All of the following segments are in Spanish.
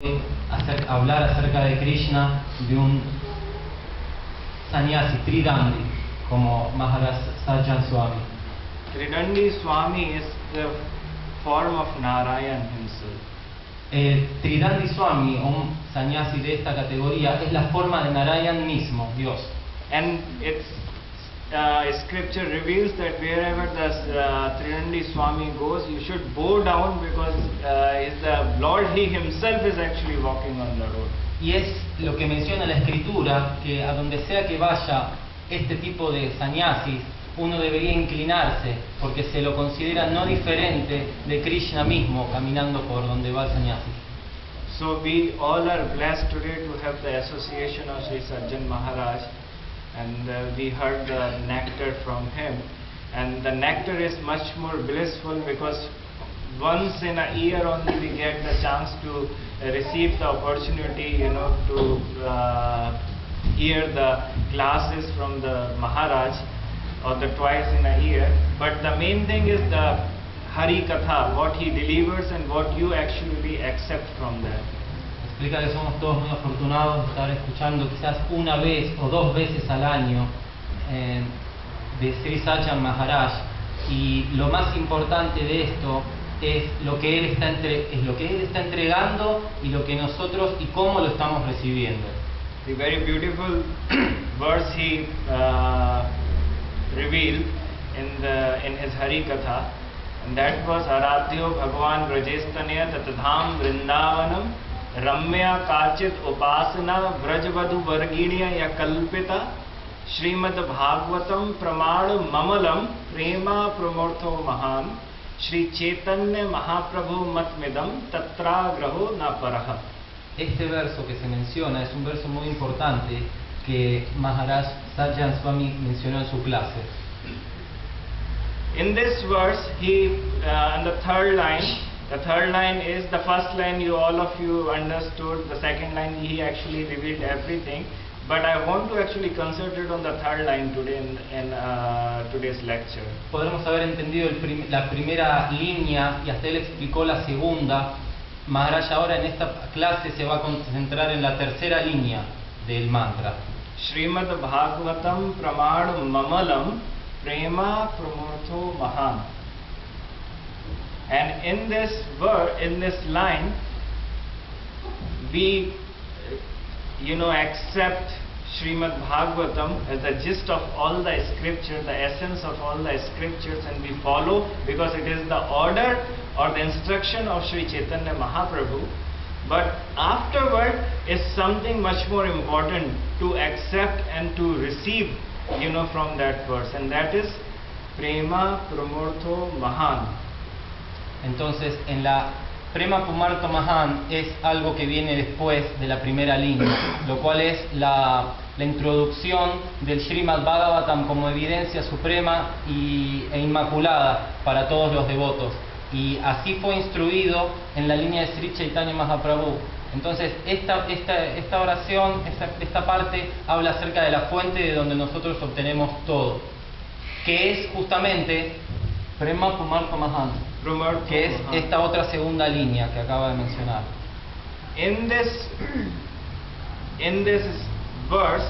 Hablar acerca de Krishna de un sannyasi, Tridandi, como Maharaj Sajjan Swami. Tridandi Swami is the form of Narayan himself. Tridandi Swami, un sannyasi de esta categoría, es la forma de Narayan mismo, Dios. And it's scripture reveals that wherever the Tridandi Swami goes, you should bow down because the Lord, He Himself is actually walking on the road. Y es lo que menciona la escritura, que a donde sea que vaya este tipo de sannyasis, uno debería inclinarse, porque se lo considera no diferente de Krishna mismo caminando por donde va el sannyasi. So we all are blessed today to have the association of Sri Sajjan Maharaj, and we heard the nectar from him, and the nectar is much more blissful because once in a year only we get the chance to receive the opportunity, to hear the classes from the Maharaj, or the twice in a year. But the main thing is the Hari Katha, what he delivers and what you actually accept from that. Explica que somos todos muy afortunados de estar escuchando quizás una vez o dos veces al año de Sri Sajjan Maharaj, y lo más importante de esto es lo que él está entregando y lo que nosotros y cómo lo estamos recibiendo. The very beautiful verse he revealed in his Hari Katha, and that was Aradhyo Bhagavan Brajestanya Tatadham Vrindavanam Ramya Kachit Upasana Vrajvadhu Varginiya Yakalpita Srimad Bhagavatam Pramad Mamalam Prema Pramortho Mahan Shri Chaitanya Mahaprabhu Matmidam Tatragraho Naparaha. Este verso que se menciona es un verso muy importante que Maharaj Sajjan Swami mencionó en su clase. In this verse, in the third line is the first line all of you understood, the second line he actually revealed everything, but I want to actually concentrate on the third line today in today's lecture. Podremos haber entendido la primera línea y hasta él explicó la segunda. Maharaj ahora en esta clase se va a concentrar en la tercera línea del mantra. Srimad Bhagavatam Pramad Mamalam Prema Pramortho Mahan. And in this line, we accept Srimad Bhagavatam as the gist of all the scripture, the essence of all the scriptures, and we follow because it is the order or the instruction of Sri Chaitanya Mahaprabhu. But afterward is something much more important to accept and to receive, from that verse, and that is Prema Pramortho Mahan. Entonces, en la Prema Pramortho Mahan es algo que viene después de la primera línea, lo cual es la introducción del Srimad Bhagavatam como evidencia suprema e inmaculada para todos los devotos. Y así fue instruido en la línea de Sri Chaitanya Mahaprabhu. Entonces, esta oración, esta parte, habla acerca de la fuente de donde nosotros obtenemos todo, que es justamente Prema Pramortho Mahan, que es esta otra segunda línea que acaba de mencionar. In this verse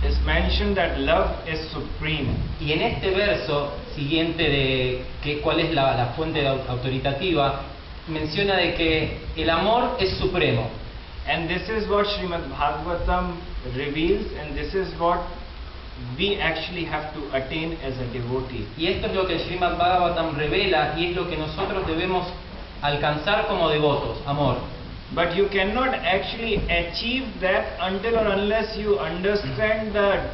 is mentioned that love is supreme. Y en este verso siguiente de cuál es la fuente autoritativa, menciona de que el amor es supremo. And this is what Srimad Bhagavatam reveals, and this is what we actually have to attain as a devotee. Y esto es lo que el Srimad Bhagavatam revela y es lo que nosotros debemos alcanzar como devotos, amor. But you cannot actually achieve that until or unless you understand the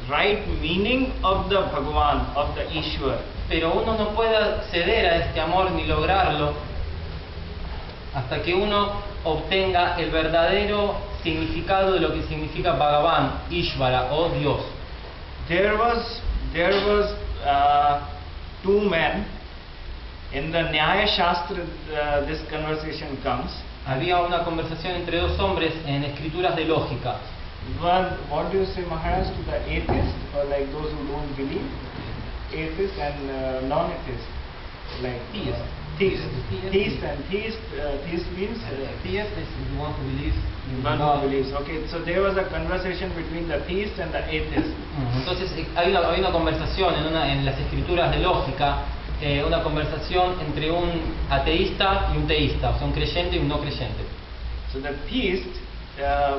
right meaning of the Bhagavan, of the Ishwar. Pero uno no puede acceder a este amor ni lograrlo hasta que uno obtenga el verdadero significado de lo que significa Bhagavan, Ishvara o Dios. There was two men in the Nyaya Shastra. This conversation comes. Había una conversación entre dos hombres en escrituras de lógica. What do you say, Maharaj, to the atheist, or like those who don't believe? Atheist and non-atheist, like Theist. Theist. Theist means Theist is the one who believes in one God. who believes. Okay, so there was a conversation between the theist and the atheist. Entonces hay una conversación en las escrituras de lógica, una conversación entre un ateísta y un teísta, o sea, un creyente y un no creyente. So the theist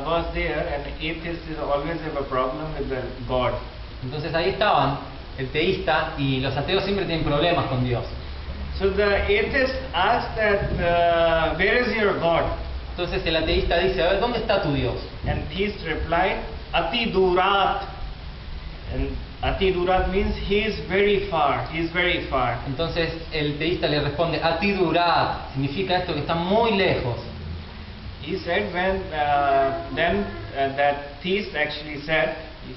was there, and atheists always have a problem with the God. Entonces ahí estaban el teísta y los ateos siempre tienen problemas con Dios. So the atheist asked that, where is your God? Entonces el ateísta dice, a ver, ¿dónde está tu Dios? And theist replied, Ati Durat. And Ati Durat means he is very far. He is very far. Entonces el teísta le responde, Ati Durat, significa esto que está muy lejos. He said then that theist actually said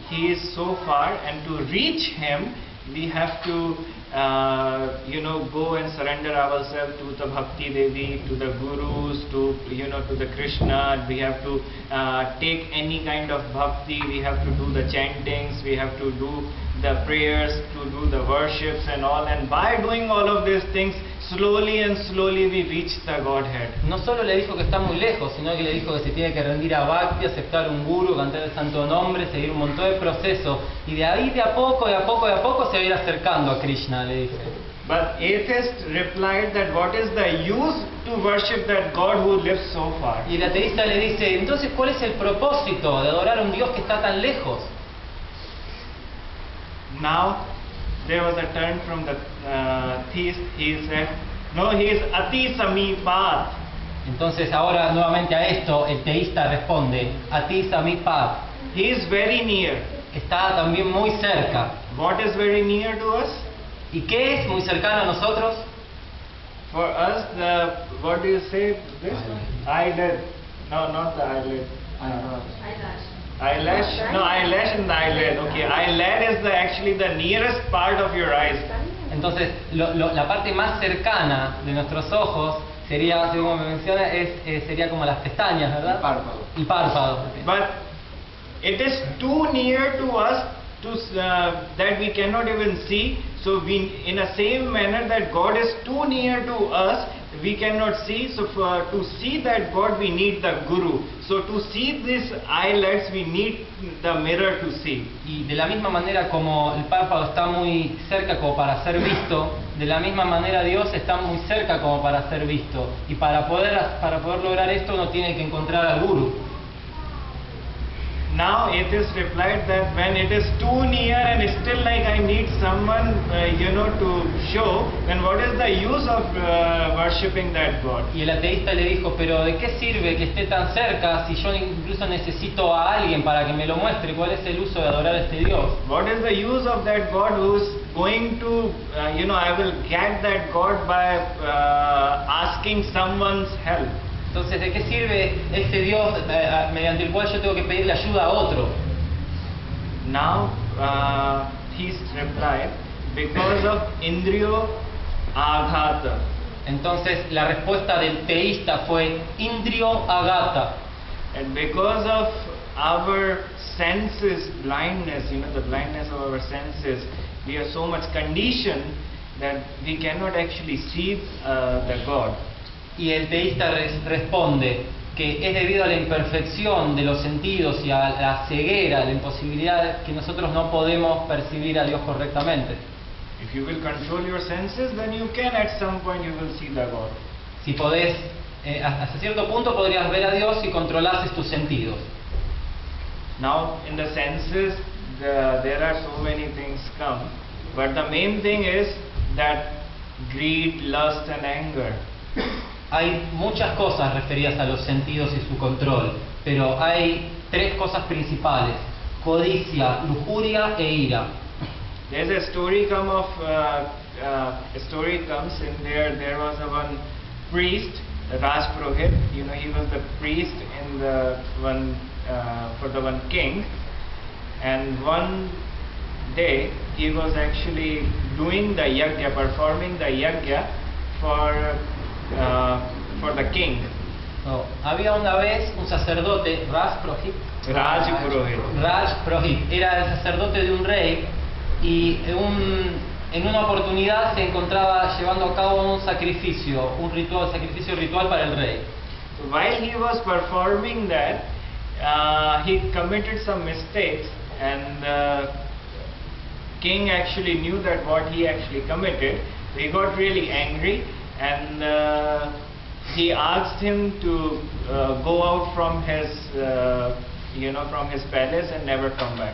he is so far, and to reach him we have to go and surrender ourselves to the Bhakti Devi, to the gurus, to the Krishna. We have to take any kind of bhakti. We have to do the chantings. We have to do the prayers, to do the worships and all. And by doing all of these things, slowly and slowly we reach the Godhead. No solo le dijo que está muy lejos, sino que le dijo que se tiene que rendir a Bhakti, aceptar un guru, cantar el santo nombre, seguir un montón de procesos, y de ahí de a poco se va a ir acercando a Krishna, le dice. But atheist replied that what is the use to worship that God who lives so far? Y el ateísta le dice, entonces, ¿cuál es el propósito de adorar a un Dios que está tan lejos? Now there was a turn from the theist. He said, no, he is Ati Samipat. Entonces ahora nuevamente a esto el teísta responde, Ati Samipat, He is very near. está también muy cerca. What is very near to us? ¿Y qué es muy cercano a nosotros? For us, what do you say? This eyelid. No, not the eyelid. Eyelash. No, eyelash and the eyelid. Okay, eyelid is actually the nearest part of your eyes. Entonces la parte más cercana de nuestros ojos sería, según me menciona, sería como las pestañas, ¿verdad? El párpado. But it is too near to us that we cannot even see. So we, in a same manner that God is too near to us, we cannot see. So to see that God, we need the Guru. So to see these eyelids, we need the mirror to see. Y de la misma manera como el párpado está muy cerca como para ser visto, de la misma manera Dios está muy cerca como para ser visto. Y para poder lograr esto uno tiene que encontrar al Guru. Now atheist replied that when it is too near and still like I need someone to show, then what is the use of worshipping that God? Y el ateísta le dijo, pero ¿de qué sirve que esté tan cerca si yo incluso necesito a alguien para que me lo muestre? ¿Cuál es el uso de adorar a este Dios? What is the use of that God who's going to, I will get that God by asking someone's help? Entonces, ¿de qué sirve este Dios mediante el cual yo tengo que pedirle ayuda a otro? Now, theist replied, because of Indriyo Aghata. Entonces, la respuesta del teísta fue Indriyo Agata. And because of our senses blindness, the blindness of our senses, we are so much conditioned that we cannot actually see the God. Y el teísta responde que es debido a la imperfección de los sentidos y a la ceguera, la imposibilidad que nosotros no podemos percibir a Dios correctamente. If you will control your senses, then you can at some point you will see the God. Si podés, hasta cierto punto podrías ver a Dios si controlases tus sentidos. Now in the senses there are so many things come, but the main thing is that greed, lust and anger. Hay muchas cosas referidas a los sentidos y su control, pero hay tres cosas principales: codicia, lujuria e ira. There's a story comes in there was one priest, Raj Purohit. He was the priest in the one for the one king, and one day he was actually doing the yajna, performing the yajna for the king. Había una vez un sacerdote, Raj Purohit. Raj Purohit era el sacerdote de un rey, y en una oportunidad se encontraba llevando a cabo un sacrificio ritual para el rey. While he was performing that, he committed some mistakes, and the king actually knew that what he actually committed. So he got really angry, and he asked him to go out from his from his palace and never come back.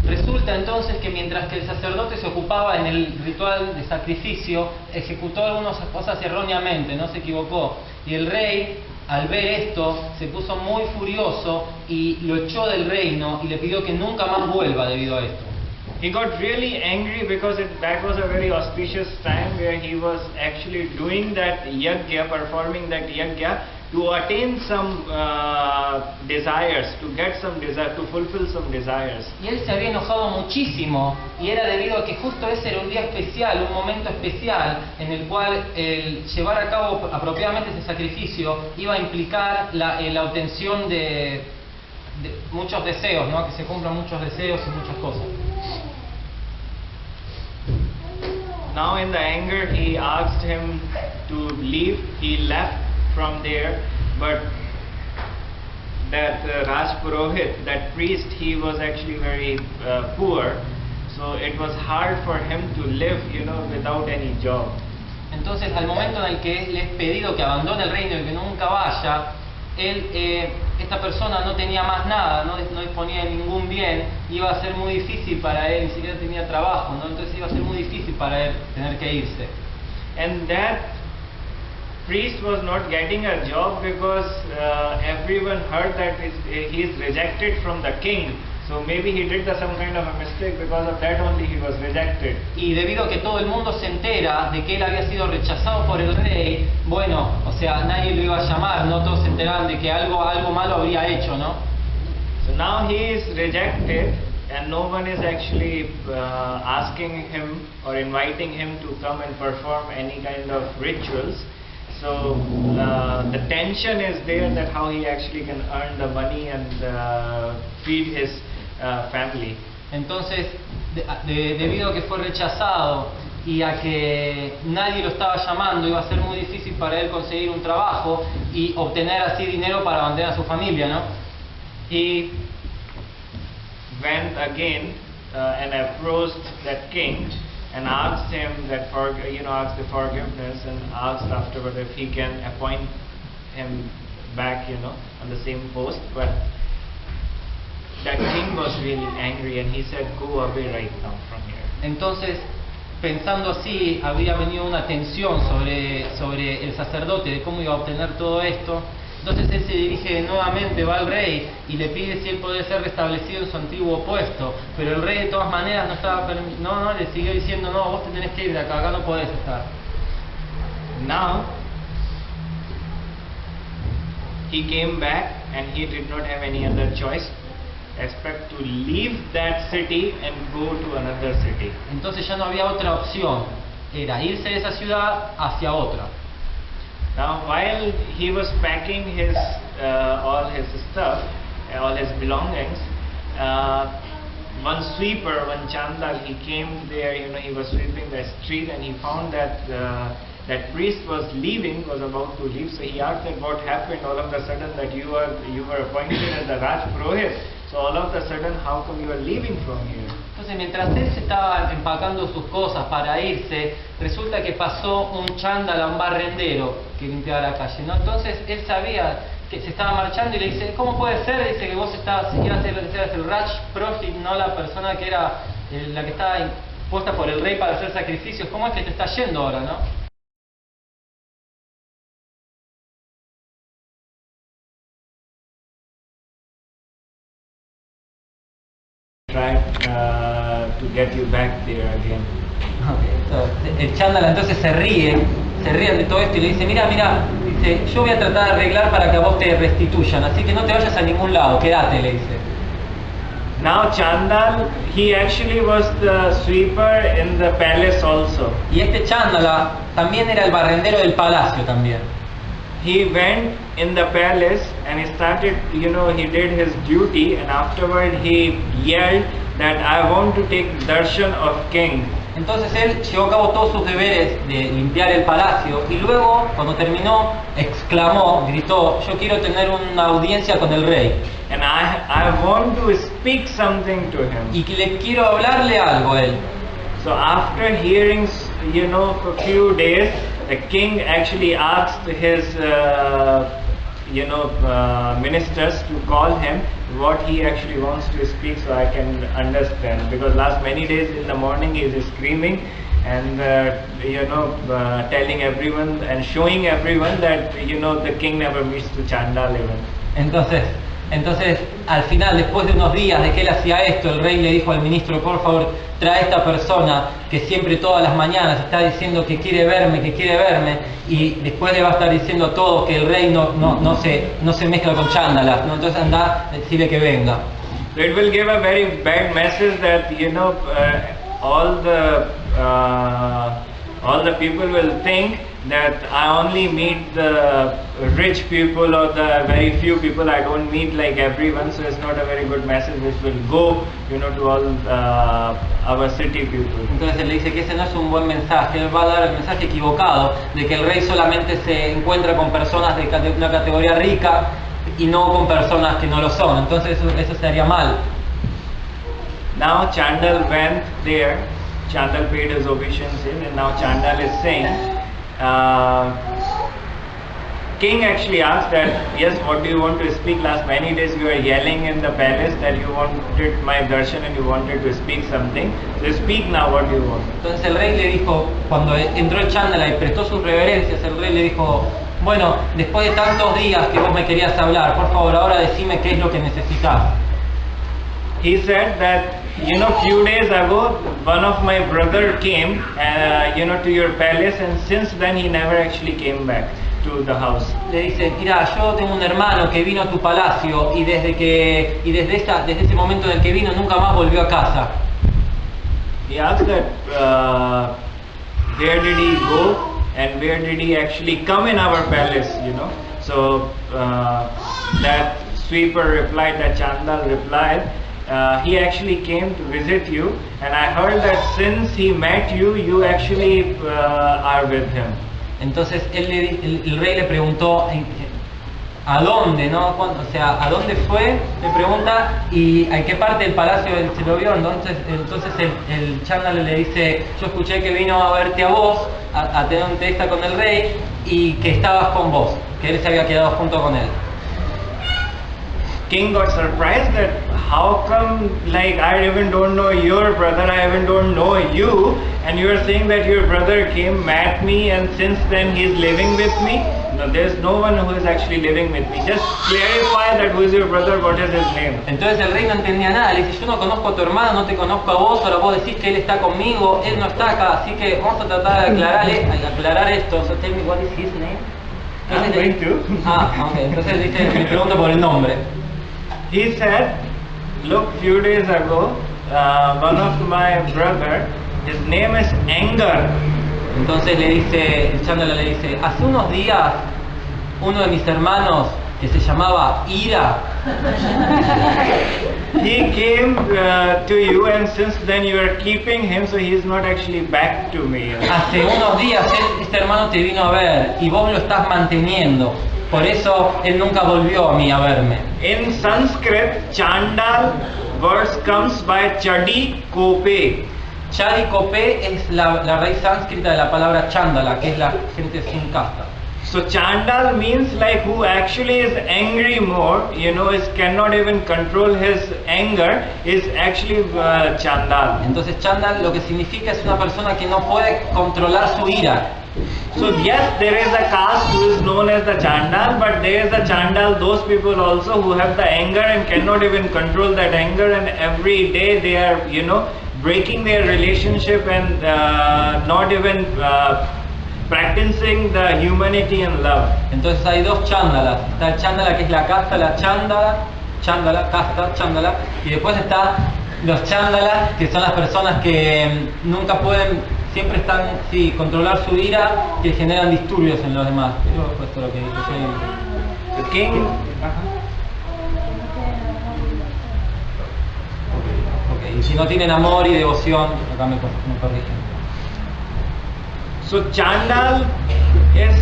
Resulta entonces que mientras que el sacerdote se ocupaba en el ritual de sacrificio, ejecutó algunas cosas erróneamente, no se equivocó. Y el rey, al ver esto, se puso muy furioso y lo echó del reino y le pidió que nunca más vuelva debido a esto. He got really angry because that was a very auspicious time where he was actually doing that yajna, performing that yajna to attain some desires, to get some desire, to fulfill some desires. Y él se había enojado muchísimo, y era debido a que justo ese era un día especial, un momento especial en el cual el llevar a cabo apropiadamente ese sacrificio iba a implicar la obtención de muchos deseos, ¿no? Que se cumplan muchos deseos y muchas cosas. Now in the anger he asked him to leave. He left from there, but that Raj Purohit, that priest, he was actually very poor, so it was hard for him to live, without any job. Entonces, al momento en el que le es pedido que abandone el reino y que nunca vaya, esta persona no tenía más nada, no disponía de ningún bien, iba a ser muy difícil para él, ni siquiera tenía trabajo, ¿no? Entonces iba a ser muy difícil para él tener que irse. And that priest was not getting a job because everyone heard that he is rejected from the king. So maybe he did some kind of a mistake, because of that only he was rejected. Y debido a que todo el mundo se entera de que él había sido rechazado por el rey, bueno, o sea, nadie lo iba a llamar, no todos se enteraban de que algo malo habría hecho, ¿no? So now he is rejected, and no one is actually asking him or inviting him to come and perform any kind of rituals. So the tension is there that how he actually can earn the money and feed his family. Entonces, debido a que fue rechazado y a que nadie lo estaba llamando, iba a ser muy difícil para él conseguir un trabajo y obtener así dinero para mantener a su familia, ¿no? He went again and approached that king and asked him that asked the forgiveness, and asked afterward if he can appoint him back, on the same post. But that king was really angry, and he said, "Go away right now from here." Entonces, pensando así, había venido una tensión sobre el sacerdote de cómo iba a obtener todo esto. Entonces él se dirige nuevamente, va al rey y le pide si él puede ser restablecido en su antiguo puesto. Pero el rey de todas maneras le siguió diciendo, no, vos te tenés que ir de acá no podés estar. Now he came back, and he did not have any other choice except to leave that city and go to another city. Entonces ya no había otra opción, era irse de esa ciudad hacia otra. Now, while he was packing his all his stuff, all his belongings, one sweeper, one chandal, he came there. He was sweeping the street, and he found that that priest was about to leave. So he asked him, "What happened? All of a sudden that you were appointed as the Raj Purohit. So all of a sudden, how come you are leaving from here?" Entonces, mientras él se estaba empacando sus cosas para irse, resulta que pasó un chándal a un barrendero que limpiaba la calle, ¿no? Entonces, él sabía que se estaba marchando y le dice, ¿cómo puede ser? Dice que vos eras el Raj Purohit, no la persona que era la que estaba puesta por el rey para hacer sacrificios. ¿Cómo es que te está yendo ahora, no? Try to get you back there again. El chándal entonces se ríe de todo esto y le dice, mira, dice, yo voy a tratar de arreglar para que a vos te restituyan, así que no te vayas a ningún lado, quédate, le dice. Now Chandal, he actually was the sweeper in the palace also. Y este Chandala también era el barrendero del palacio también. He went in the palace and he started, he did his duty, and afterward he yelled that I want to take darshan of king. Entonces él llevó a cabo todos sus deberes de limpiar el palacio y luego, cuando terminó, exclamó, gritó: yo quiero tener una audiencia con el rey. And I want to speak something to him. Y que le quiero hablarle algo a él. So after hearing, for a few days, the king actually asked his, ministers to call him what he actually wants to speak, so I can understand. Because last many days in the morning he is screaming and telling everyone and showing everyone that the king never meets to Chandal even. Entonces, al final, después de unos días de que él hacía esto, el rey le dijo al ministro: por favor, trae a esta persona que siempre todas las mañanas está diciendo que quiere verme, y después le va a estar diciendo a todos que el rey no se mezcla con chándalas, ¿no? Entonces anda, decirle que venga. So it will give a very bad message that all the people will think that I only meet the rich people or the very few people. I don't meet like everyone, so it's not a very good message which will go, to all our city people. Entonces él le dice que ese no es un buen mensaje. Él va a dar el mensaje equivocado de que el rey solamente se encuentra con personas de una categoría rica y no con personas que no lo son. Entonces eso sería mal. Now Chandal went there. Chandal paid his obeisance and now Chandal is saying, king actually asked that, yes, what do you want to speak? Last many days you were yelling in the palace that you wanted my darshan and you wanted to speak something. So speak now, what do you want? Entonces el rey le dijo, cuando entró el Chandala y prestó sus reverencias, el rey le dijo: bueno, después de tantos días que vos me querías hablar, por favor ahora decime qué es lo que necesitas. He said that, few days ago, one of my brother came, to your palace, and since then he never actually came back to the house. Le dice: mira, yo tengo un hermano que vino a tu palacio y desde ese momento en el que vino nunca más volvió a casa. He asked that, where did he go and where did he actually come in our palace, So that sweeper replied, that Chandal replied, he actually came to visit you, and I heard that since he met you, you actually are with him. Entonces el rey le preguntó a dónde, ¿no? ¿A dónde fue? Le pregunta, y a qué parte del palacio él se lo vio. Entonces el Chandal le dice: yo escuché que vino a verte a vos, a tener una entrevista con el rey, y que estabas con vos, que él se había quedado junto con él. King got surprised that how come, like, I even don't know your brother, I even don't know you, and you are saying that your brother came, met me, and since then he is living with me. No, there is no one who is actually living with me. Just clarify that who is your brother, what is his name. Entonces el rey no entendía nada. Le dice: yo no conozco a tu hermano, no te conozco a vos, ahora vos decís que él está conmigo, él no está acá, así que vamos a tratar de aclarar esto. So tell me what is his name. I'm going to. Ok, entonces le pregunto por el nombre. He said, look, few days ago, one of my brother, his name is Anger. Entonces el Chandala le dice: hace unos días uno de mis hermanos, que se llamaba Ira, he came to you, and since then you are keeping him, so he is not actually back to me. Hace unos días este hermano te vino a ver y vos lo estás manteniendo. Por eso él nunca volvió a mí a verme. In Sanskrit, Chandal verse comes by Chadi Kope. Chadi Kope es la raíz sánscrita de la palabra Chandala, que es la gente sin casta. So Chandal means like who actually is angry more, cannot even control his anger, is actually Chandal. Entonces Chandal lo que significa es una persona que no puede controlar su ira. So yes, there is a caste who is known as the Chandal, but there is a Chandal, those people also who have the anger and cannot even control that anger, and every day they are, breaking their relationship and not even practicing the humanity and love. Entonces hay dos Chandalas. Está el Chandala, que es la casta, la casta, Chandala, y después está los Chandalas, que son las personas que nunca pueden, siempre están, controlar su ira, que generan disturbios en los demás. Esto es lo que dice. The king. Y si no tienen amor y devoción, acá me corrigen. So Chandal is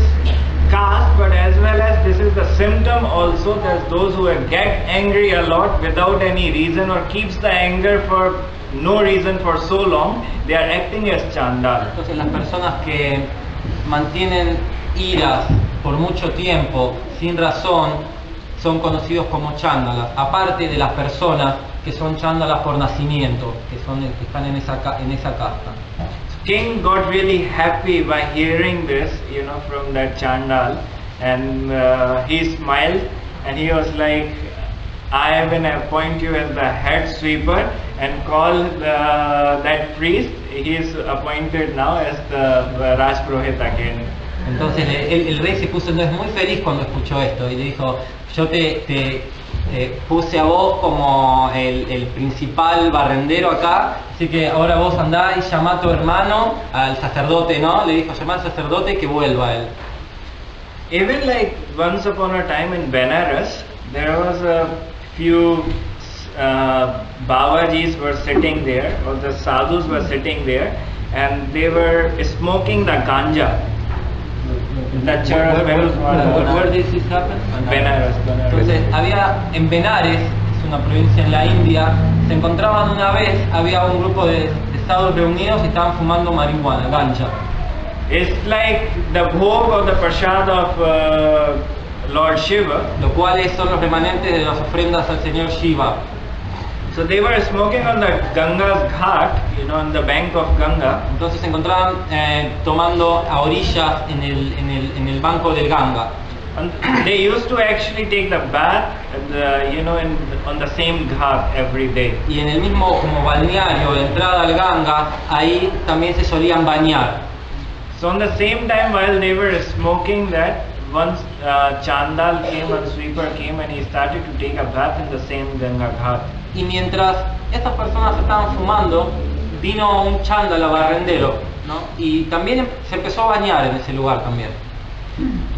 caste, but as well as this is the symptom also. There's those who get angry a lot without any reason or keeps the anger for no reason for so long. They are acting as Chandal. Entonces las personas que mantienen iras por mucho tiempo sin razón son conocidos como chándalas, aparte de las personas que son chándalas por nacimiento, que están en esa casta. King got really happy by hearing this, from that Chandal, and he smiled and he was like, I am going to appoint you as the head sweeper and call that priest. He is appointed now as the Raj Purohit again. Entonces el rey se puso entonces muy feliz cuando escuchó esto y le dijo, yo te puse a vos como el principal barrendero acá, así que ahora vos andá y llama a tu hermano, al sacerdote, ¿no? Le dijo, llama al sacerdote que vuelva él. Even like once upon a time in Benares, there was a few Babajis were sitting there, or the sadhus were sitting there, and they were smoking the ganja. Where did this happen? Benares. Entonces había en Benares, es una provincia en la India, se encontraban una vez, había un grupo de sadhus reunidos y estaban fumando marihuana, ganja. It's like the bhog or the prasad of Lord Shiva. Lo cuales son los remanentes de las ofrendas al señor Shiva. So they were smoking on the Ganga's ghat, on the bank of Ganga. Entonces se encontraban tomando a orillas en el banco del Ganga. And they used to actually take the bath, on the same ghat every day. Y en el mismo como balneario de entrada al Ganga, ahí también se solían bañar. So on the same time while they were smoking that, once Chandal came, a sweeper came, and he started to take a bath in the same Ganga ghat. Y mientras estas personas estaban fumando, vino un chándala barrendero, ¿no? Y también se empezó a bañar en ese lugar también.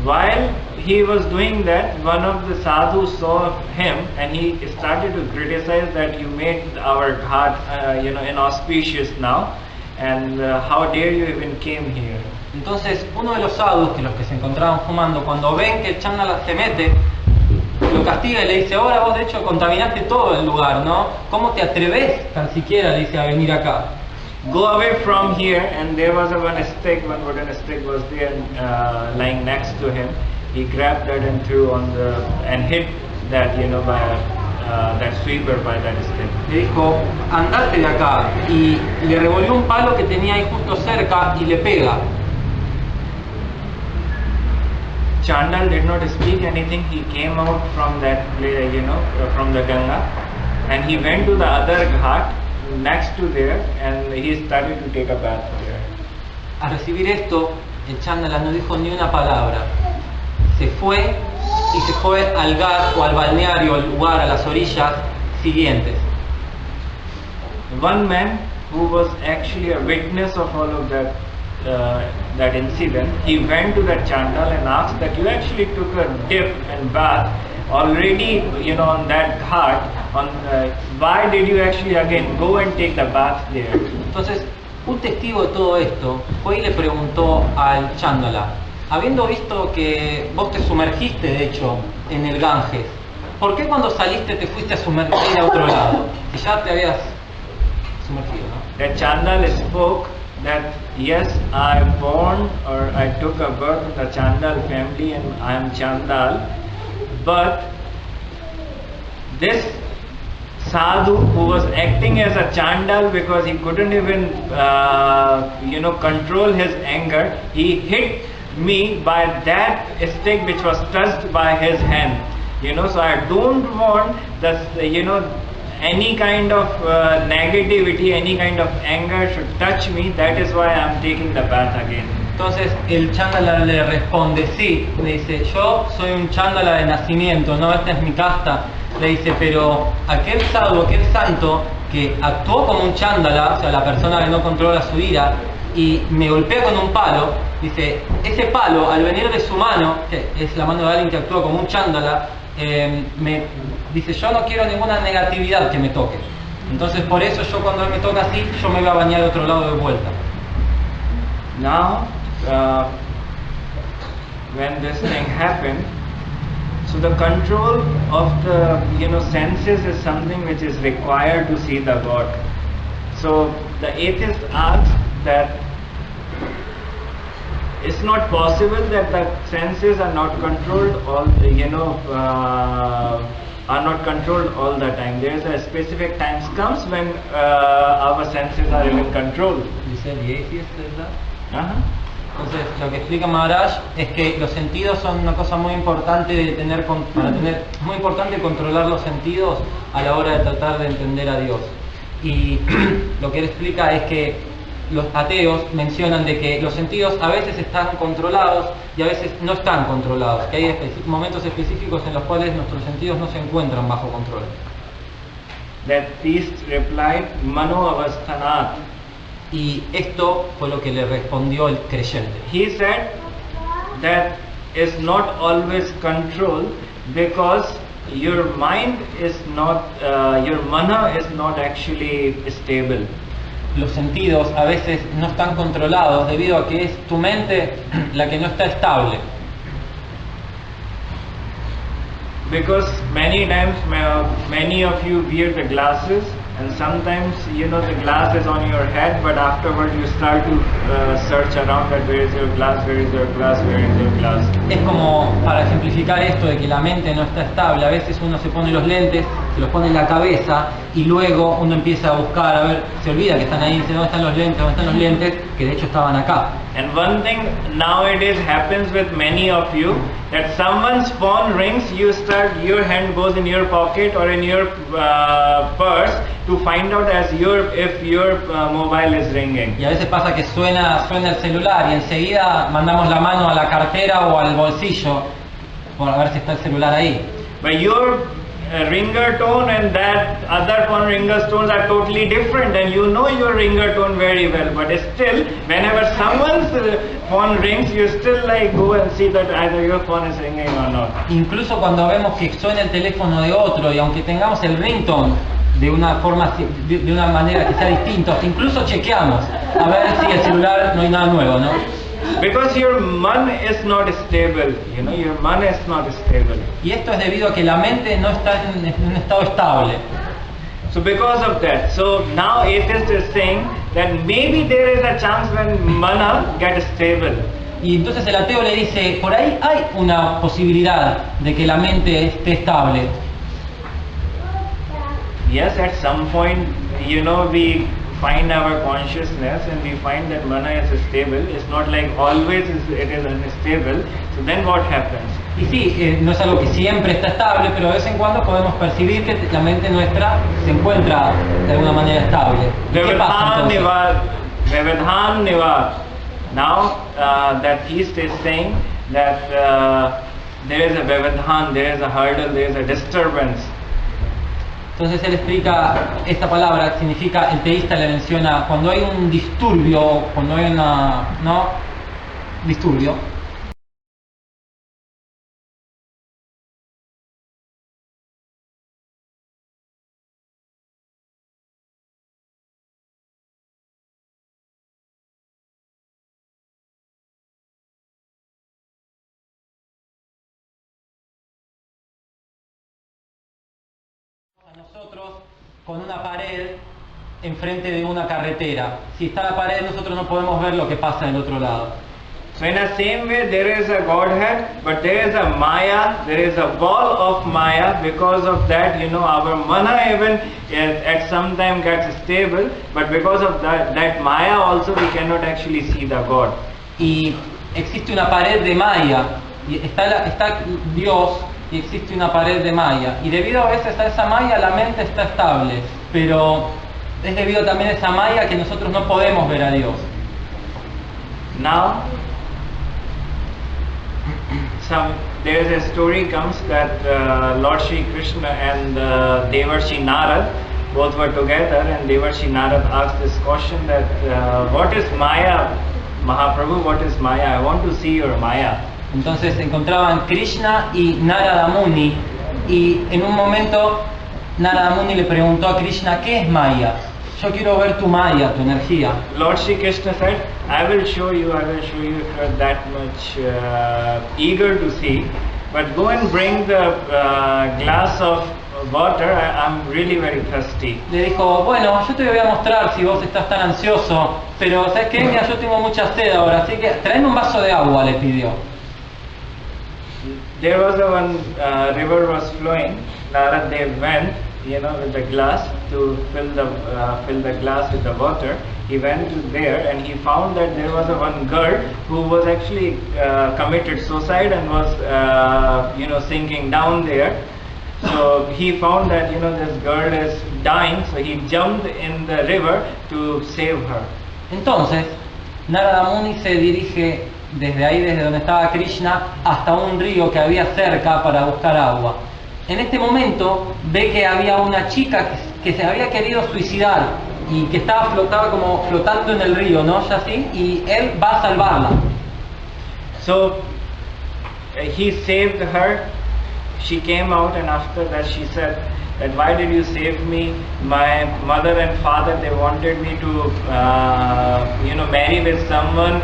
While he was doing that, one of the sadhus saw him and he started to criticize that you made our ghat, inauspicious now, and how dare you even came here. Entonces uno de los sadhus, los que se encontraban fumando, cuando ven que el chándala se mete, lo castiga y le dice, ahora vos de hecho contaminaste todo el lugar, ¿no? ¿Cómo te atreves tan siquiera, le dice, a venir acá? Go away from here. And there was one wooden stick was there lying next to him. He grabbed that and threw and hit that, by that sweeper by that stick. Le dijo, andate de acá, y le revolvió un palo que tenía ahí justo cerca y le pega. Chandal did not speak anything. He came out from that, from the Ganga, and he went to the other ghat next to there, and he started to take a bath there. Al recibir esto, el chándala no dijo ni una palabra. Se fue al ghat o al balneario, al lugar, a las orillas siguientes. One man who was actually a witness of all of that incident, he went to that Chandal and asked that you actually took a dip and bath already, on that ghat. Why did you actually again go and take the bath there? Entonces, un testigo de todo esto fue y le preguntó al chándala, habiendo visto que vos te sumergiste de hecho en el Ganges, ¿por qué cuando saliste te fuiste a sumergir a otro lado? Si ya te habías sumergido, ¿no? That Chandal spoke that yes, I took a birth in the Chandal family and I am Chandal, but this sadhu who was acting as a Chandal because he couldn't even control his anger, he hit me by that stick which was touched by his hand. So I don't want that, any kind of negativity, any kind of anger should touch me. That is why I am taking the bath again. Entonces el chándala le responde, sí, le dice, yo soy un chándala de nacimiento, no, esta es mi casta. Le dice, pero aquel sadhu, aquel santo que actuó como un chándala, o sea, la persona que no controla su ira, y me golpea con un palo, dice, ese palo al venir de su mano, que es la mano de alguien que actúa como un chándala, dice, yo no quiero ninguna negatividad que me toque. Entonces por eso yo cuando él me toca así, yo me voy a bañar de otro lado de vuelta. Now when this thing happened, so the control of the senses is something which is required to see the God. So the atheist asks that it's not possible that the senses are not controlled are not controlled all the time. There is a specific times comes when our senses are in control. Dice the atheist, ¿verdad? Uh-huh. Entonces, lo que explica Maharaj es que los sentidos son una cosa muy importante de tener, es muy importante controlar los sentidos a la hora de tratar de entender a Dios. Y lo que él explica es que los ateos mencionan de que los sentidos a veces están controlados y a veces no están controlados, que hay momentos específicos en los cuales nuestros sentidos no se encuentran bajo control. That priest replied, Mano avasthanat. Y esto fue lo que le respondió el creyente. He said that is not always controlled because your mind is not, your mana is not actually stable. Los sentidos a veces no están controlados debido a que es tu mente la que no está estable. Because many times many of you wear the glasses, and sometimes the glass is on your head, but afterward you start to search around that where is your glass, where is your glass, where is your glass. Es como para ejemplificar esto de que la mente no está estable. A veces uno se pone los lentes, se los pone en la cabeza y luego uno empieza a buscar, a ver, se olvida que están ahí, dice ¿dónde están los lentes? ¿Dónde están los lentes? Que de hecho estaban acá. And one thing nowadays happens with many of you, that someone's phone rings, your hand goes in your pocket or in your purse to find out if your mobile is ringing. Y a veces pasa que suena el celular y enseguida mandamos la mano a la cartera o al bolsillo por ver si está el celular ahí. But your ringer tone and that other phone ringer tones are totally different, and you know your ringer tone very well, but still whenever someone's phone rings, you still go and see that either your phone is ringing or not. Incluso cuando vemos que suena el teléfono de otro y aunque tengamos el ringtone de una forma, de una manera que sea distinta, incluso chequeamos a ver si el celular no hay nada nuevo, ¿no? Because your man is not stable, your man is not stable. Y esto es debido a que la mente no está en un estado estable. So because of that, so now atheist is saying that maybe there is a chance when mana gets stable. Y entonces el ateo le dice, por ahí hay una posibilidad de que la mente esté estable. Yes, at some point, we find our consciousness and we find that mana is stable. It's not like always it is unstable. So then what happens? Y sí, no es algo que siempre está estable, pero de vez en cuando podemos percibir que la mente nuestra se encuentra de alguna manera estable. ¿Qué pasa entonces? Vyavadhan nivad. Now that East is saying that there is a vyavadhan, there is a hurdle, there is a disturbance. Entonces él explica esta palabra, significa, el teísta le menciona cuando hay un disturbio, cuando hay disturbio. Nosotros con una pared enfrente de una carretera. Si está la pared, nosotros no podemos ver lo que pasa del otro lado. So in the same way, there is a Godhead, but there is a Maya, there is a wall of Maya. Because of that, our mana even at some time gets stable, but because of that Maya also we cannot actually see the God. Y existe una pared de Maya, y está Dios, y existe una pared de malla, y debido a veces a esa malla la mente está estable, pero es debido también a esa malla que nosotros no podemos ver a Dios. Now, there is a story comes that Lord Shri Krishna and Devarshi Narad both were together, and Devarshi Narad asked this question that what is Maya, Mahaprabhu, what is Maya? I want to see your Maya. Entonces se encontraban Krishna y Narada Muni, y en un momento Narada Muni le preguntó a Krishna, ¿qué es Maya? yo quiero ver tu maya, tu energía. Lord Shri Krishna said, I will show you if you're that much eager to see, but go and bring the glass of water, I'm really very thirsty. Le dijo, bueno, yo te voy a mostrar si vos estás tan ansioso, pero ¿sabes qué? Mira, yo tengo mucha sed ahora, así que tráeme un vaso de agua, le pidió. There was one river was flowing. Narad Dev went, with the glass to fill the glass with the water. He went to there and he found that there was one girl who was actually committed suicide and was sinking down there. So he found that this girl is dying, so he jumped in the river to save her. Entonces, Narada Muni se dirige desde ahí, desde donde estaba Krishna, hasta un río que había cerca para buscar agua. En este momento ve que había una chica que se había querido suicidar y que flotaba como flotando en el río, ¿no? Ya así, y él va a salvarla. So he saved her. She came out, and after that she said that, why did you save me? My mother and father, they wanted me to marry with someone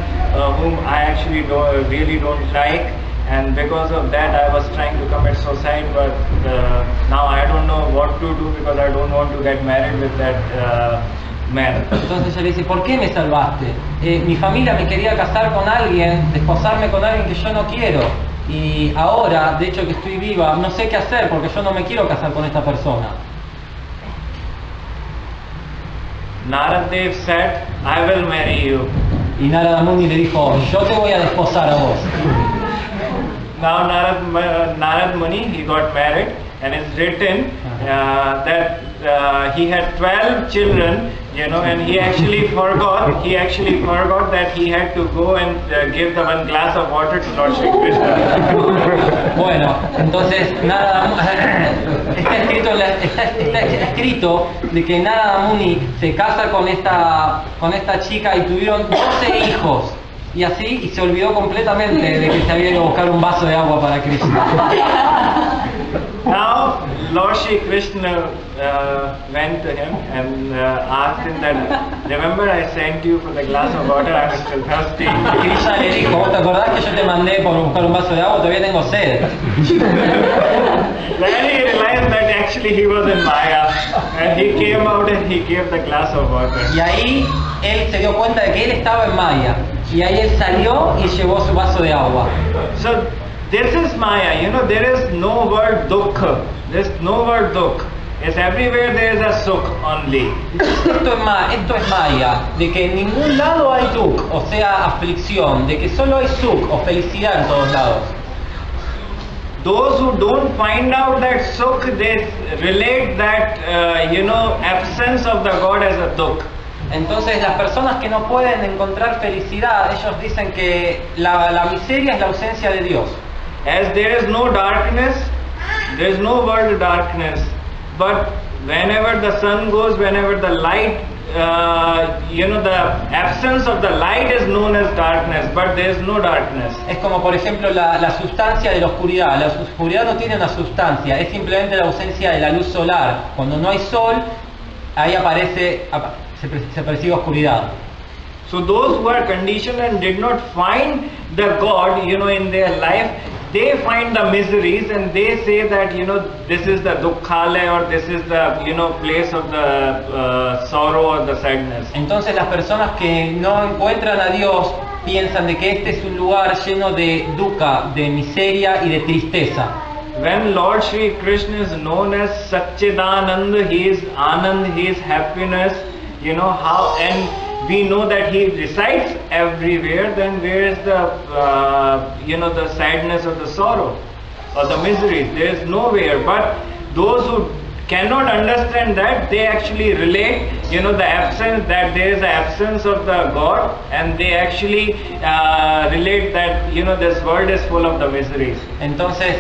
whom I actually really don't like, and because of that I was trying to commit suicide, but now I don't know what to do because I don't want to get married with that man. Entonces ella le dice, ¿por qué me salvaste? Mi familia me quería casar con alguien, desposarme con alguien que yo no quiero. Y ahora, de hecho que estoy viva, no sé qué hacer porque yo no me quiero casar con esta persona. Narad Dev said, I will marry you. Y Narada Muni le dijo, yo te voy a desposar a vos. Now Narad Muni, he got married, and it's written that he had 12 children, and he actually forgot that he had to go and give the one glass of water to Lord Shri Krishna. Bueno, entonces está escrito de que Narada Muni se casa con esta chica y tuvieron 12 hijos. Y así, y se olvidó completamente de que se había ido a buscar un vaso de agua para Krishna. Now, Lord Shri Krishna went to him and asked him that, remember I sent you for the glass of water, I'm still thirsty. Krishna le dijo, ¿vos te acordás que yo te mandé por buscar un vaso de agua? Todavía tengo sed. Then he realized that actually he was in Maya, and he came out and he gave the glass of water. Y ahí él se dio cuenta de que él estaba en Maya. Y ahí él salió y llevó su vaso de agua. So this is Maya, there is no word dukkha. There's no word dukh. It's everywhere there is a sukh only. Esto es Maya, de que en ningún lado hay dukh, o sea, aflicción, de que solo hay sukh, o felicidad en todos lados. Those who don't find out that sukh, they relate that, absence of the God as a dukh. Entonces las personas que no pueden encontrar felicidad, ellos dicen que la miseria es la ausencia de Dios. As there is no darkness, there is no word darkness. But whenever the sun goes, whenever the light, the absence of the light is known as darkness, but there is no darkness. Es como por ejemplo la sustancia de la oscuridad. La oscuridad no tiene una sustancia, es simplemente la ausencia de la luz solar. Cuando no hay sol, ahí se percibe oscuridad. So those who are conditioned and did not find the God, in their life, they find the miseries and they say that, this is the dukkhale, or this is the, place of the sorrow or the sadness. Entonces las personas que no encuentran a Dios piensan de que este es un lugar lleno de dukkha, de miseria y de tristeza. When Lord Shri Krishna is known as Satchidananda, he is Anand, he is happiness, and we know that he resides everywhere, then where is the the sadness or the sorrow or the misery? There is nowhere. But those who cannot understand that, they actually relate, the absence, that there is the absence of the God, and they actually relate that, this world is full of the miseries. Entonces,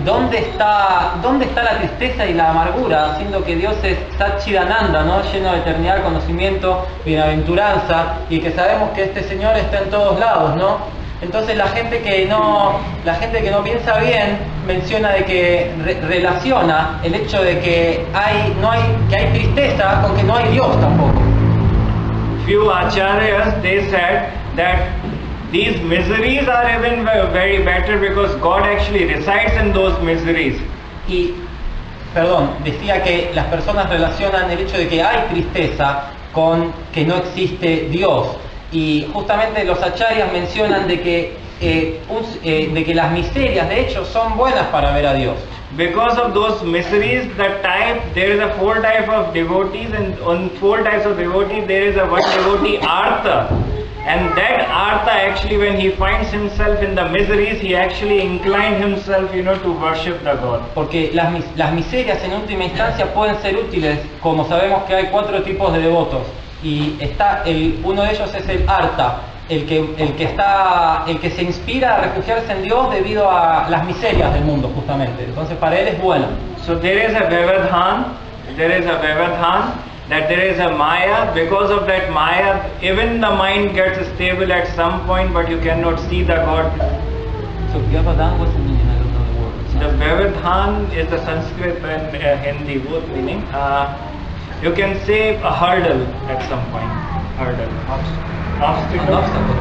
¿dónde está la tristeza y la amargura? Siendo que Dios es Satchidananda, ¿no? Lleno de eternidad, conocimiento, bienaventuranza, y que sabemos que este Señor está en todos lados, ¿no? Entonces la gente que no piensa bien menciona de que relaciona el hecho de que hay tristeza con que no hay Dios tampoco. Few acharyas, they said that these miseries are even very better because God actually resides in those miseries. Y, perdón, decía que las personas relacionan el hecho de que hay tristeza con que no existe Dios. Y justamente los acharyas mencionan de que las miserias de hecho son buenas para ver a Dios. Because of those miseries, there is a 4 type of devotees, and on 4 types of devotees there is a one devotee Artha. And that Artha actually, when he finds himself in the miseries, he actually inclined himself, to worship the God. Porque las miserias en última instancia pueden ser útiles, como sabemos que hay 4 tipos de devotos. Y uno de ellos es el Artha, el que se inspira a refugiarse en Dios debido a las miserias del mundo, justamente. Entonces para él es bueno. So there is a Vyavadhan, that there is a Maya. Because of that Maya, even the mind gets stable at some point, but you cannot see the God. So Vyavadhan, what's the meaning? I don't know the word. The Vyavadhan is the Sanskrit and Hindi both meaning. You can say a hurdle at some point. Hurdle. Obstacle. An obstacle.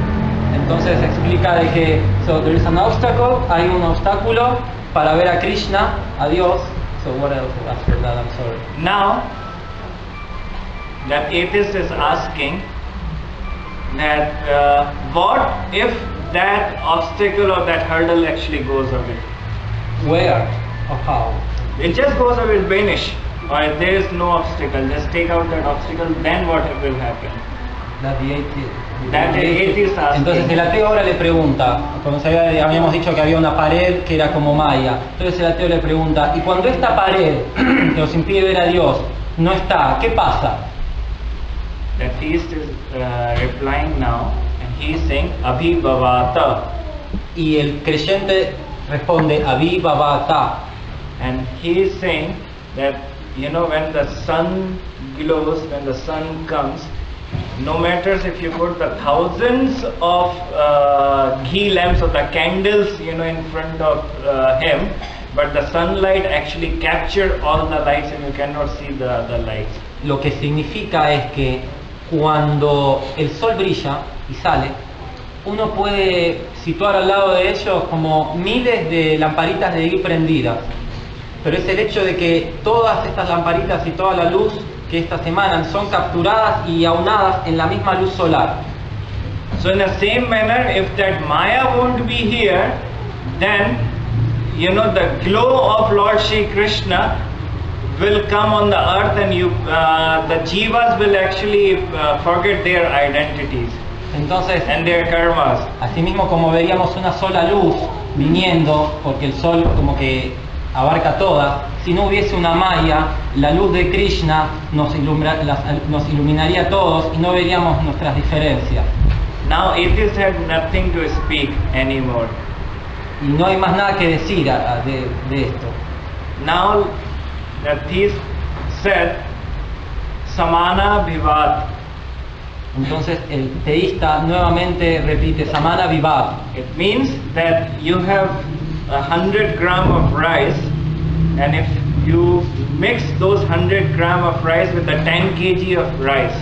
Entonces explica de que there is an obstacle, hay un obstáculo para ver a Krishna, a Dios. So what else after that? I'm sorry. Now, the atheist is asking that what if that obstacle or that hurdle actually goes away? Where or how? It just goes away, it vanish. Or if there is no obstacle, just take out that obstacle, then what will happen? That the atheist. That the atheist asking. Entonces el ateo ahora le pregunta, cuando habíamos dicho que había una pared que era como Maya, entonces el ateo le pregunta, y cuando esta pared que nos impide ver a Dios no está, ¿qué pasa? The atheist is replying now, and he is saying Abhibhavata. Y el creyente responde Abhibhavata. And he is saying that when the sun glows, when the sun comes, no matter if you put the thousands of ghee lamps or the candles in front of him, but the sunlight actually capture all the lights and you cannot see the lights. Lo que significa es que cuando el sol brilla y sale, uno puede situar al lado de ellos como miles de lamparitas de ghee prendidas, pero es el hecho de que todas estas lamparitas y toda la luz que estas emanan son capturadas y aunadas en la misma luz solar. So in the same manner, if that Maya won't be here, then the glow of Lord Shri Krishna will come on the earth, and the jivas will actually forget their identities. Entonces, and their karmas. Asimismo, como veríamos una sola luz viniendo, porque el sol como que abarca todas, si no hubiese una Maya, la luz de Krishna nos iluminaría a todos y no veríamos nuestras diferencias. Now atheists have nothing to speak anymore. Y no hay más nada que decir de esto. Now the atheist said Samana Bhivat. Entonces el teísta nuevamente repite Samana Bhivat. It means that you have 100 grams of rice, and if you mix those 100 grams of rice with the 10 kg of rice.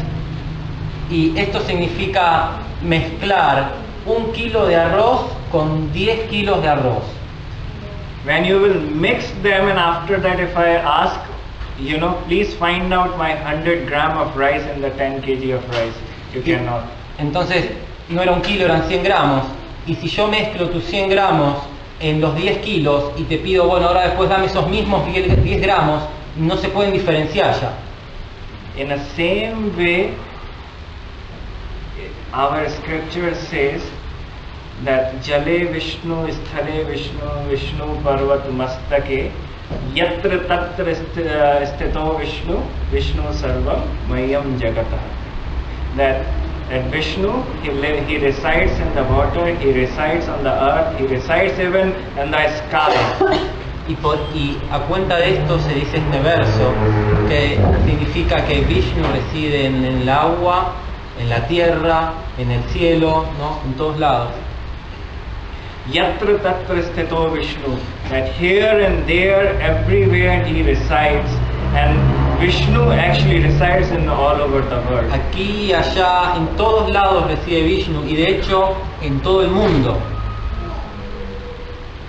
Y esto significa mezclar 1 kilo de arroz con 10 kilos de arroz. When you will mix them, and after that if I ask, please find out my 100 grams of rice and the 10 kg of rice, you cannot. Entonces no era 1 kilo, eran 100 gramos. Y si yo mezclo tus 100 gramos en los 10 kilos y te pido, bueno, ahora después dame esos mismos 10 gramos, no se pueden diferenciar ya. In the same way, our scripture says that Jale Vishnu, Sthale Vishnu, Vishnu Parvat Mastake, Yatra Tatra Sthito Vishnu, Vishnu Sarvam Mayam Jagata. That Vishnu, he resides in the water, he resides on the earth, he resides even in the sky. Y a cuenta de esto se dice este verso, que significa que Vishnu reside en el agua, en la tierra, en el cielo, ¿no? En todos lados. Yatra tatra sthito Vishnu, that here and there, everywhere he resides, and Vishnu actually resides in all over the world. Aquí y allá, en todos lados reside Vishnu, y de hecho en todo el mundo.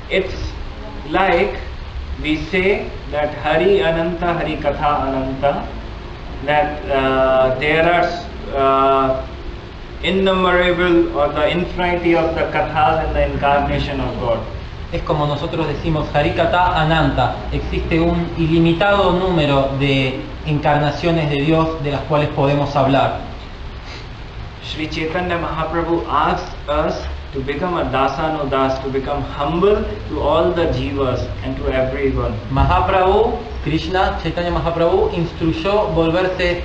It's like we say that Hari Ananta, Hari Katha Ananta, that there are innumerable or the infinity of the kathas in the incarnation of God. Es como nosotros decimos Harikata Ananta, existe un ilimitado número de encarnaciones de Dios de las cuales podemos hablar. Sri Chaitanya Mahaprabhu asks us to become a dasanudas, to become humble to all the jivas and to everyone. Mahaprabhu, Krishna, Chaitanya Mahaprabhu, instruyó volverse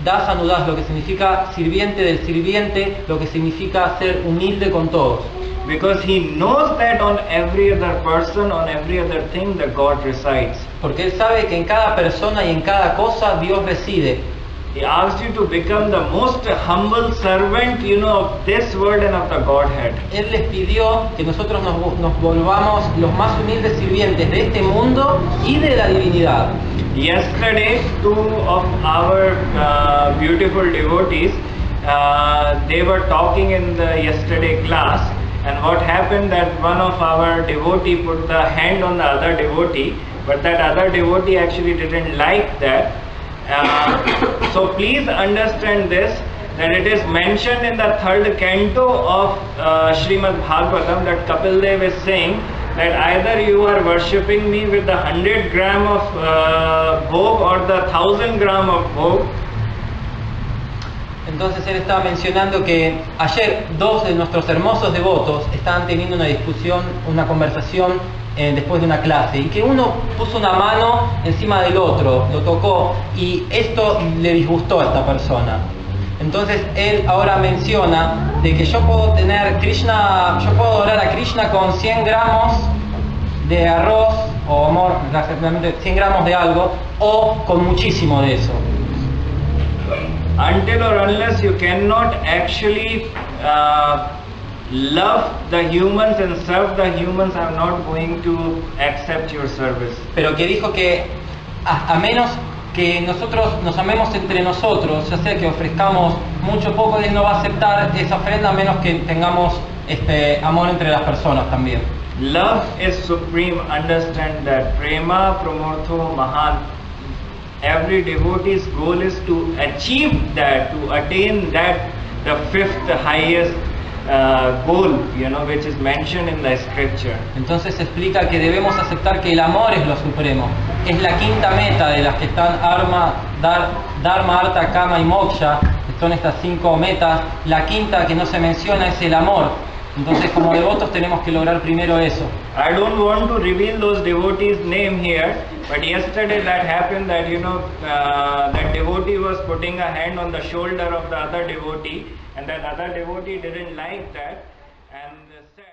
dasanudas, lo que significa sirviente del sirviente, lo que significa ser humilde con todos. Because he knows that on every other person, on every other thing, that God resides. Porque él sabe que en cada persona y en cada cosa Dios reside. He asks you to become the most humble servant, of this world and of the Godhead. Él les pidió que nosotros nos volvamos los más humildes sirvientes de este mundo y de la divinidad. Yesterday, two of our beautiful devotees, they were talking in the yesterday class, and what happened that one of our devotee put the hand on the other devotee, but that other devotee actually didn't like that. So please understand this, that it is mentioned in the third canto of Srimad Bhagavatam that Kapil Dev is saying that either you are worshipping me with the 100 gram of bhog or the 1000 gram of bhog. Entonces él estaba mencionando que ayer dos de nuestros hermosos devotos estaban teniendo una discusión, una conversación después de una clase, y que uno puso una mano encima del otro, lo tocó, y esto le disgustó a esta persona. Entonces él ahora menciona de que yo puedo tener Krishna, yo puedo adorar a Krishna con 100 gramos de arroz o amor, exactamente 100 gramos de algo, o con muchísimo de eso. Until or unless you cannot actually love the humans and serve the humans, I am not going to accept your service. Pero que dijo que a menos que nosotros nos amemos entre nosotros, ya sea que ofrezcamos mucho o poco, Él no va a aceptar esa ofrenda a menos que tengamos amor entre las personas también. Love is supreme. Understand that. Prema pramortho mahan. Every devotee's goal is to achieve that, to attain that, the fifth highest goal, which is mentioned in the scripture. Entonces explica que debemos aceptar que el amor es lo supremo, es la quinta meta de las que están Dharma, Artha, Kama y Moksha, que son estas 5 metas. La quinta que no se menciona es el amor. Entonces como devotos tenemos que lograr primero eso. I don't want to reveal those devotees' name here, but yesterday that happened that that devotee was putting a hand on the shoulder of the other devotee, and that other devotee didn't like that and said